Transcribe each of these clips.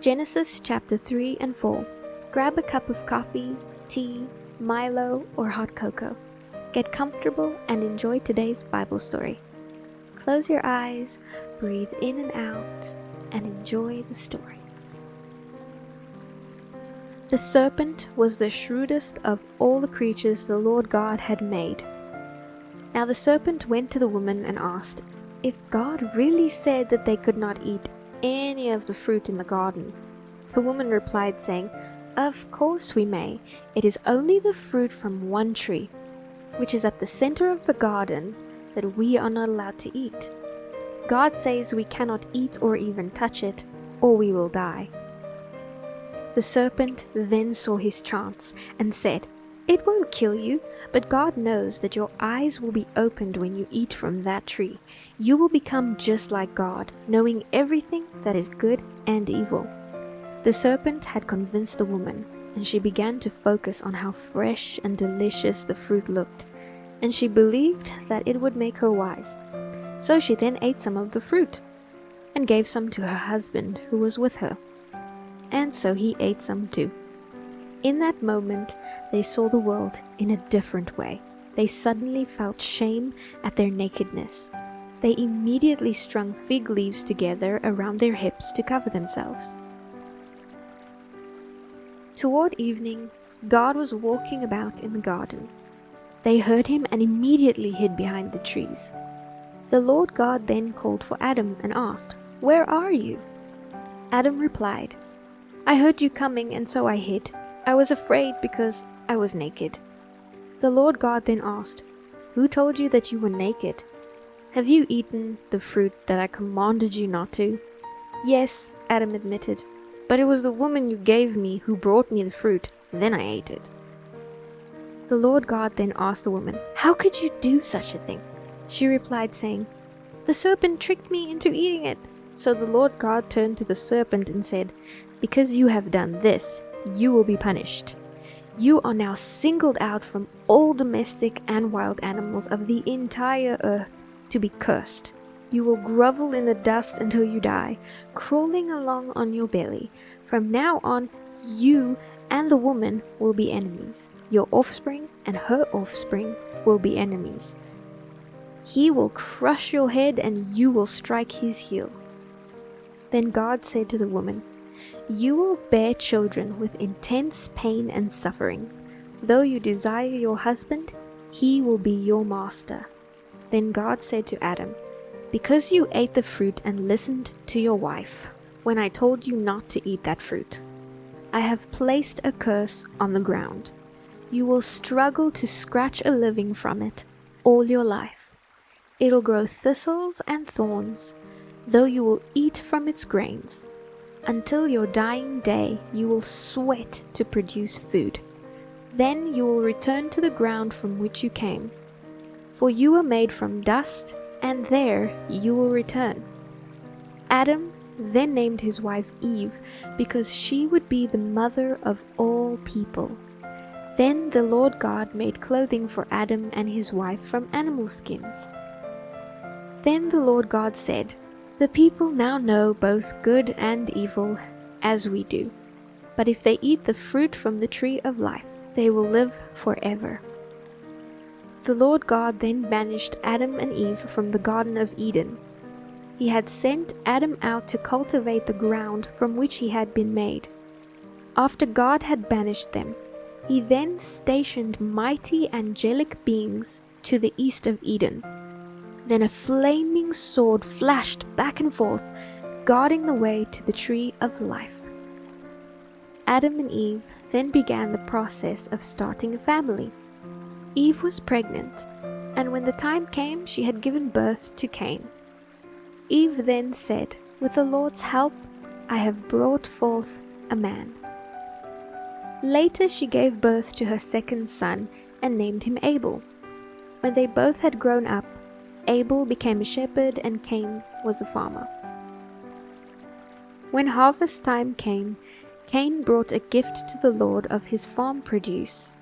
Genesis chapter 3 and 4. Grab a cup of coffee, tea, Milo, or hot cocoa. Get comfortable and enjoy today's Bible story. Close your eyes, breathe in and out, and enjoy the story. The serpent was the shrewdest of all the creatures the Lord God had made. Now the serpent went to the woman and asked if God really said that they could not eat any of the fruit in the garden. The woman replied, saying, "Of course we may. It is only the fruit from one tree, which is at the center of the garden, that we are not allowed to eat. God says we cannot eat or even touch it, or we will die." The serpent then saw his chance and said, "It won't kill you, but God knows that your eyes will be opened when you eat from that tree. You will become just like God, knowing everything that is good and evil." The serpent had convinced the woman, and she began to focus on how fresh and delicious the fruit looked, and she believed that it would make her wise. So she then ate some of the fruit, and gave some to her husband who was with her. And so he ate some too. In that moment, they saw the world in a different way. They suddenly felt shame at their nakedness. They immediately strung fig leaves together around their hips to cover themselves. Toward evening, God was walking about in the garden. They heard him and immediately hid behind the trees. The Lord God then called for Adam and asked, "Where are you?" Adam replied, "I heard you coming, and so I hid. I was afraid because I was naked." The Lord God then asked, "Who told you that you were naked? Have you eaten the fruit that I commanded you not to?" "Yes," Adam admitted, "but it was the woman you gave me who brought me the fruit, then I ate it." The Lord God then asked the woman, "How could you do such a thing?" She replied, saying, "The serpent tricked me into eating it." So the Lord God turned to the serpent and said, "Because you have done this, you will be punished. You are now singled out from all domestic and wild animals of the entire earth to be cursed. You will grovel in the dust until you die, crawling along on your belly. From now on, you and the woman will be enemies. Your offspring and her offspring will be enemies. He will crush your head and you will strike his heel." Then God said to the woman, "You will bear children with intense pain and suffering. Though you desire your husband, he will be your master." Then God said to Adam, "Because you ate the fruit and listened to your wife, when I told you not to eat that fruit, I have placed a curse on the ground. You will struggle to scratch a living from it all your life. It'll grow thistles and thorns, though you will eat from its grains. Until your dying day, you will sweat to produce food. Then you will return to the ground from which you came. For you were made from dust, and there you will return." Adam then named his wife Eve, because she would be the mother of all people. Then the Lord God made clothing for Adam and his wife from animal skins. Then the Lord God said, "The people now know both good and evil, as we do. But if they eat the fruit from the tree of life, they will live forever." The Lord God then banished Adam and Eve from the Garden of Eden. He had sent Adam out to cultivate the ground from which he had been made. After God had banished them, he then stationed mighty angelic beings to the east of Eden. Then a flaming sword flashed back and forth, guarding the way to the tree of life. Adam and Eve then began the process of starting a family. Eve was pregnant, and when the time came, she had given birth to Cain. Eve then said, "With the Lord's help, I have brought forth a man." Later she gave birth to her second son and named him Abel. When they both had grown up, Abel became a shepherd and Cain was a farmer. When harvest time came, Cain brought a gift to the Lord of his farm produce.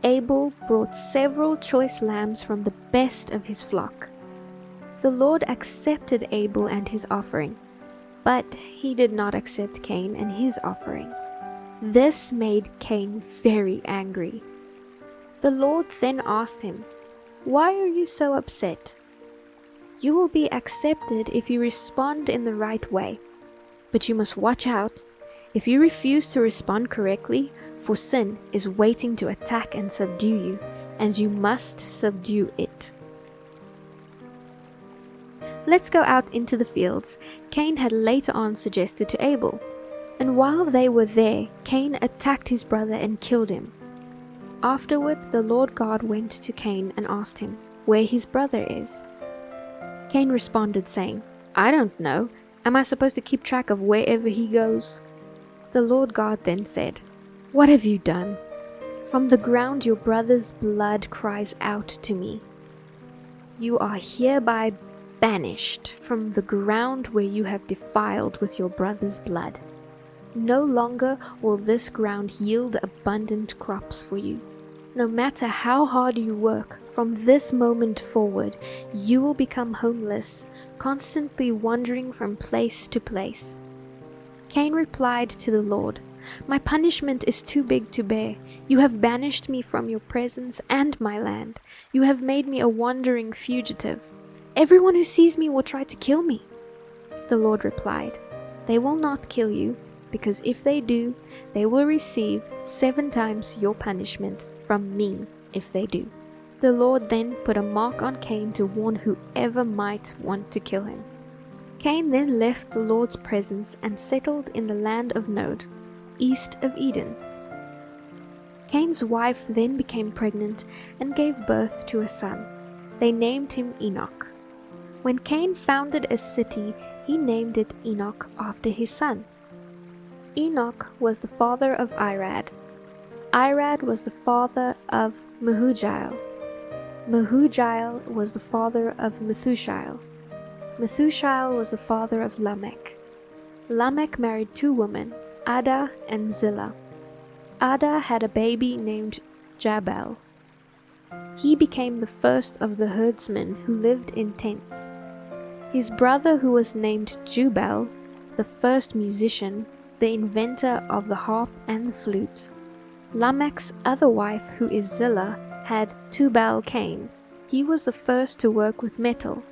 Abel brought several choice lambs from the best of his flock. The Lord accepted Abel and his offering, But he did not accept Cain and his offering. This made Cain very angry. The Lord then asked him, "Why are you so upset? You will be accepted if you respond in the right way. But you must watch out. If you refuse to respond correctly, for sin is waiting to attack and subdue you, and you must subdue it." Let's go out into the fields. Cain had later on suggested to Abel, and while they were there, Cain attacked his brother and killed him. Afterward, the Lord God went to Cain and asked him where his brother is. Cain responded, saying, "I don't know. Am I supposed to keep track of wherever he goes?" The Lord God then said, "What have you done? From the ground your brother's blood cries out to me. You are hereby banished from the ground where you have defiled with your brother's blood. No longer will this ground yield abundant crops for you. No matter how hard you work, from this moment forward, you will become homeless, constantly wandering from place to place." Cain replied to the Lord, "My punishment is too big to bear. You have banished me from your presence and my land. You have made me a wandering fugitive. Everyone who sees me will try to kill me." The Lord replied, "They will not kill you, because if they do, they will receive 7 times your punishment from me if they do." The Lord then put a mark on Cain to warn whoever might want to kill him. Cain then left the Lord's presence and settled in the land of Nod, east of Eden. Cain's wife then became pregnant and gave birth to a son. They named him Enoch. When Cain founded a city, he named it Enoch after his son. Enoch was the father of Irad. Irad was the father of Mehujael. Mehujael was the father of Methushael. Methushael was the father of Lamech. Lamech married 2 women, Ada and Zillah. Ada had a baby named Jabal. He became the first of the herdsmen who lived in tents. His brother, who was named Jubal, the first musician, the inventor of the harp and the flute. Lamech's other wife, who is Zillah, had Tubal-Cain. He was the first to work with metal.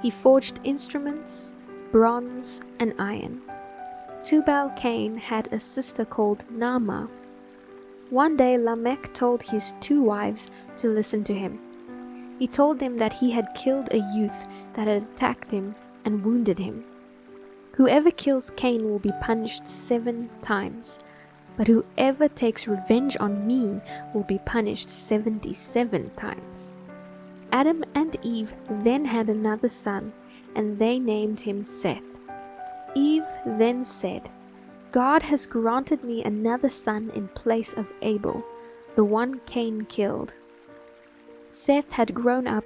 He forged instruments, bronze, and iron. Tubal-Cain had a sister called Naamah. One day Lamech told his 2 wives to listen to him. He told them that he had killed a youth that had attacked him and wounded him. Whoever kills Cain will be punished 7 times, but whoever takes revenge on me will be punished 77 times. Adam and Eve then had another son, and they named him Seth. Eve then said, "God has granted me another son in place of Abel, the one Cain killed." Seth had grown up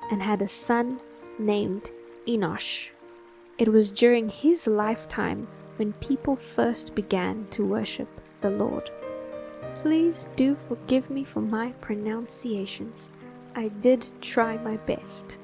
and had a son named Enosh. It was during his lifetime when people first began to worship the Lord. Please do forgive me for my pronunciations. I did try my best.